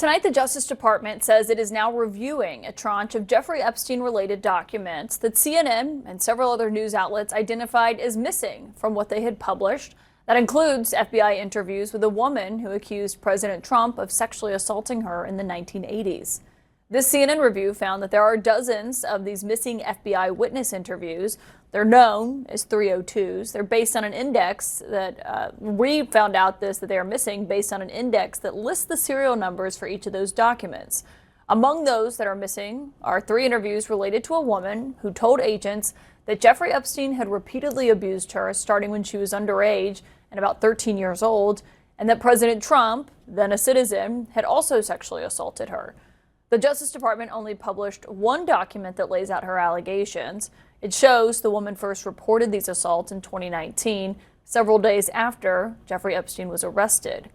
Tonight, the Justice Department says it is now reviewing a tranche of Jeffrey Epstein-related documents that CNN and several other news outlets identified as missing from what they had published. That includes FBI interviews with a woman who accused President Trump of sexually assaulting her in the 1980s. This CNN review found that there are dozens of these missing FBI witness interviews. They're known as 302s. They're based on an index that we found out that they are missing based on an index that lists the serial numbers for each of those documents. Among those that are missing are 3 interviews related to a woman who told agents that Jeffrey Epstein had repeatedly abused her starting when she was underage and about 13 years old, and that President Trump, then a citizen, had also sexually assaulted her. The Justice Department only published one document that lays out her allegations. It shows the woman first reported these assaults in 2019, several days after Jeffrey Epstein was arrested.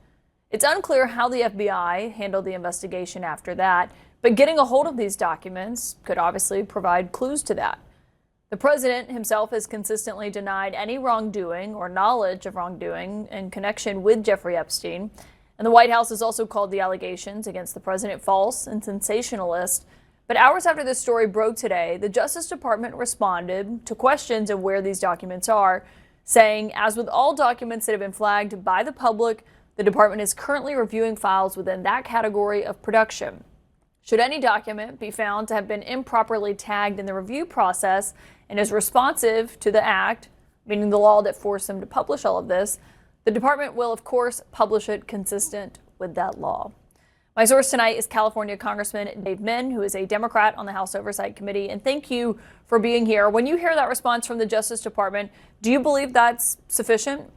It's unclear how the FBI handled the investigation after that, but getting a hold of these documents could obviously provide clues to that. The president himself has consistently denied any wrongdoing or knowledge of wrongdoing in connection with Jeffrey Epstein. And the White House has also called the allegations against the president false and sensationalist. But hours after this story broke today, the Justice Department responded to questions of where these documents are, saying, as with all documents that have been flagged by the public, the department is currently reviewing files within that category of production. Should any document be found to have been improperly tagged in the review process and is responsive to the act, meaning the law that forced them to publish all of this, the department will, of course, publish it consistent with that law. My source tonight is California Congressman Dave Min, who is a Democrat on the House Oversight Committee. And thank you for being here. When you hear that response from the Justice Department, do you believe that's sufficient?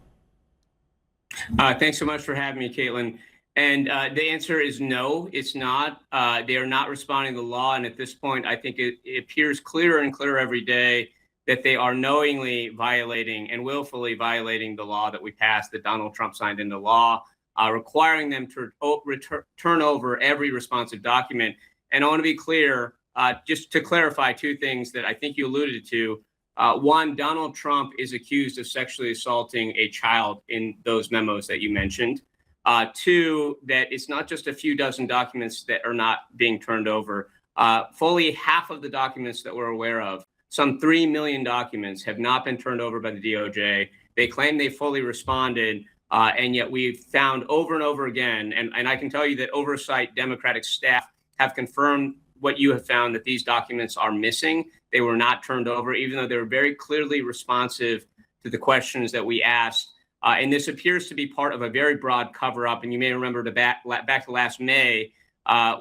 Thanks so much for having me, Kaitlan. And the answer is no, it's not. They are not responding to the law. And at this point, I think it appears clearer and clearer every day that they are knowingly violating and willfully violating the law that we passed, that Donald Trump signed into law, requiring them to turn over every responsive document. And I want to be clear, just to clarify 2 things that I think you alluded to. One, Donald Trump is accused of sexually assaulting a child in those memos that you mentioned. 2, that it's not just a few dozen documents that are not being turned over. Fully half of the documents that we're aware of, some 3 million documents, have not been turned over by the DOJ. They claim they fully responded, and yet we've found over and over again, and I can tell you that oversight Democratic staff have confirmed what you have found, that these documents are missing. They were not turned over, even though they were very clearly responsive to the questions that we asked. And this appears to be part of a very broad cover-up. And you may remember back to last May,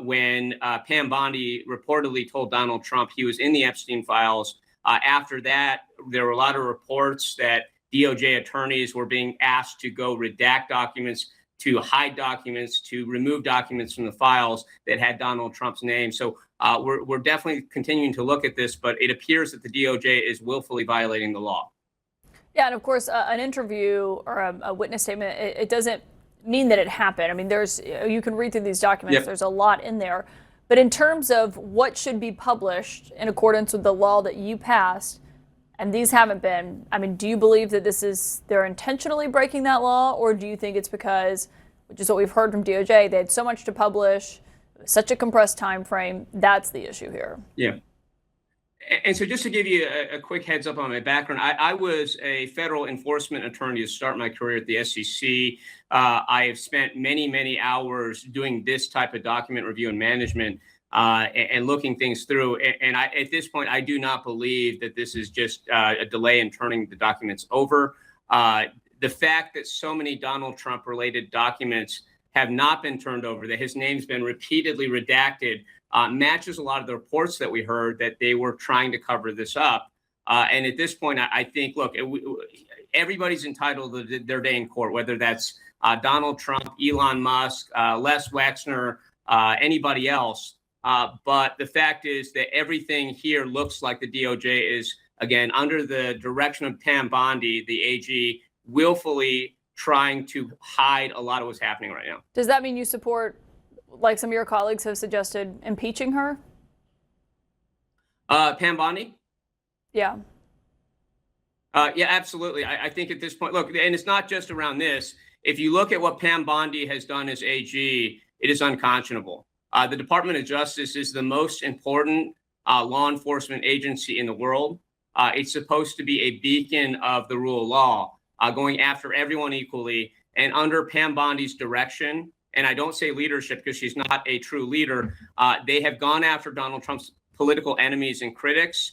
when Pam Bondi reportedly told Donald Trump he was in the Epstein files. After that, there were a lot of reports that DOJ attorneys were being asked to go redact documents, to hide documents, to remove documents from the files that had Donald Trump's name. So we're definitely continuing to look at this, but it appears that the DOJ is willfully violating the law. Yeah, and of course, an interview or a witness statement, it doesn't mean that it happened. I mean, you can read through these documents. Yep. There's a lot in there. But in terms of what should be published in accordance with the law that you passed, and these haven't been, I mean, do you believe that they're intentionally breaking that law, or do you think it's because, which is what we've heard from DOJ, they had so much to publish, such a compressed time frame, that's the issue here? Yeah. And so just to give you a quick heads up on my background, I was a federal enforcement attorney to start my career at the SEC. I have spent many, many hours doing this type of document review and management and looking things through. And at this point, I do not believe that this is just a delay in turning the documents over. The fact that so many Donald Trump related documents have not been turned over, that his name's been repeatedly redacted, matches a lot of the reports that we heard that they were trying to cover this up. And at this point, I think, look, everybody's entitled to their day in court, whether that's Donald Trump, Elon Musk, Les Wexner, anybody else. But the fact is that everything here looks like the DOJ is, again, under the direction of Pam Bondi, the AG, willfully trying to hide a lot of what's happening right now. Does that mean you support, like some of your colleagues have suggested, impeaching her? Pam Bondi? Yeah. Yeah, absolutely. I think at this point, look, and it's not just around this. If you look at what Pam Bondi has done as AG, It is unconscionable. The Department of Justice is the most important law enforcement agency in the world. It's supposed to be a beacon of the rule of law, going after everyone equally. And under Pam Bondi's direction, and I don't say leadership because she's not a true leader, they have gone after Donald Trump's political enemies and critics.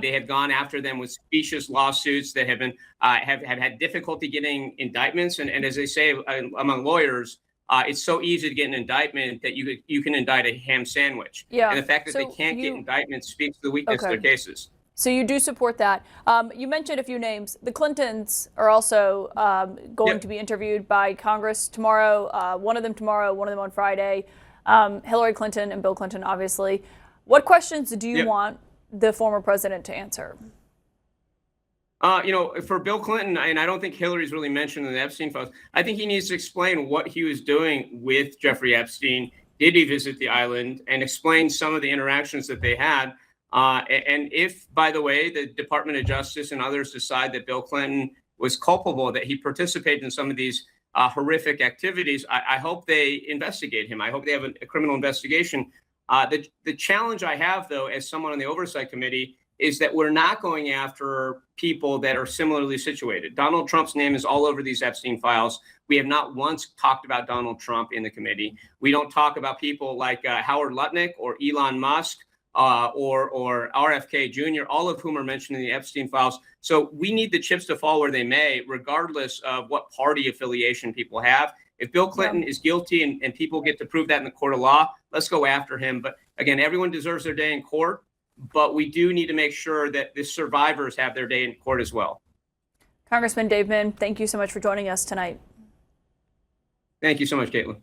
They have gone after them with specious lawsuits. They have been have had difficulty getting indictments. And as they say among lawyers, it's so easy to get an indictment that you can indict a ham sandwich. Yeah. And the fact that they can't get indictments speaks to the weakness of their cases. So you do support that. You mentioned a few names. The Clintons are also going to be interviewed by Congress tomorrow. One of them tomorrow, one of them on Friday. Hillary Clinton and Bill Clinton, obviously. What questions do you want the former president to answer? For Bill Clinton, and I don't think Hillary's really mentioned in the Epstein files, I think he needs to explain what he was doing with Jeffrey Epstein. Did he visit the island, and explain some of the interactions that they had? And if, by the way, the Department of Justice and others decide that Bill Clinton was culpable, that he participated in some of these horrific activities, I hope they investigate him. I hope they have a criminal investigation. The challenge I have, though, as someone on the Oversight Committee, is that we're not going after people that are similarly situated. Donald Trump's name is all over these Epstein files. We have not once talked about Donald Trump in the committee. We don't talk about people like Howard Lutnick or Elon Musk or RFK Jr., all of whom are mentioned in the Epstein files. So we need the chips to fall where they may, regardless of what party affiliation people have. If Bill Clinton is guilty and people get to prove that in the court of law, let's go after him. But again, everyone deserves their day in court. But we do need to make sure that the survivors have their day in court as well. Congressman Dave Min, thank you so much for joining us tonight. Thank you so much, Caitlin.